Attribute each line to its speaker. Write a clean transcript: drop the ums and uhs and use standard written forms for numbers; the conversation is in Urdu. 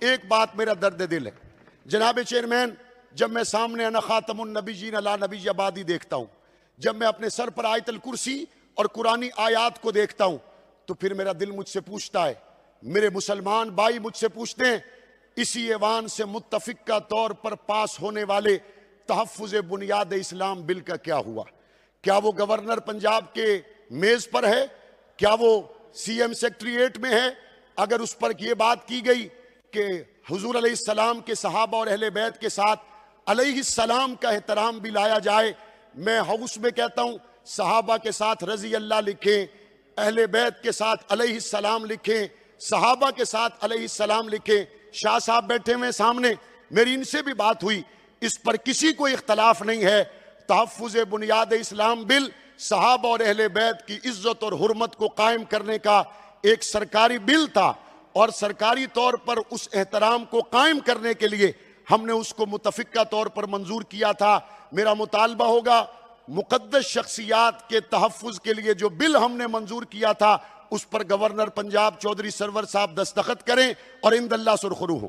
Speaker 1: ایک بات میرا درد دل ہے جناب چیئرمین، جب میں سامنے انا خاتم النبیین لا نبی بعدی دیکھتا ہوں، جب میں اپنے سر پر آیت الکرسی اور قرآنی آیات کو دیکھتا ہوں، تو پھر میرا دل مجھ سے پوچھتا ہے، میرے مسلمان بھائی مجھ سے پوچھتے ہیں، اسی ایوان سے متفقہ طور پر پاس ہونے والے تحفظ بنیاد اسلام بل کا کیا ہوا؟ کیا وہ گورنر پنجاب کے میز پر ہے؟ کیا وہ سی ایم سیکٹریٹ میں ہے؟ اگر اس پر یہ بات کی گئی کہ حضور علیہ السلام کے صحابہ اور اہل بیت کے ساتھ علیہ السلام کا احترام بھی لایا جائے، میں ہاؤس میں کہتا ہوں صحابہ کے ساتھ رضی اللہ لکھیں، اہل بیت کے ساتھ علیہ السلام لکھیں، صحابہ کے ساتھ علیہ السلام لکھیں۔ شاہ صاحب بیٹھے ہوئے سامنے، میری ان سے بھی بات ہوئی، اس پر کسی کو اختلاف نہیں ہے، تحفظ بنیاد اسلام بل صحابہ اور اہل بیت کی عزت اور حرمت کو قائم کرنے کا ایک سرکاری بل تھا، اور سرکاری طور پر اس احترام کو قائم کرنے کے لیے ہم نے اس کو متفقہ طور پر منظور کیا تھا۔ میرا مطالبہ ہوگا مقدس شخصیات کے تحفظ کے لیے جو بل ہم نے منظور کیا تھا اس پر گورنر پنجاب چودھری سرور صاحب دستخط کریں اور عند اللہ سرخرو ہو۔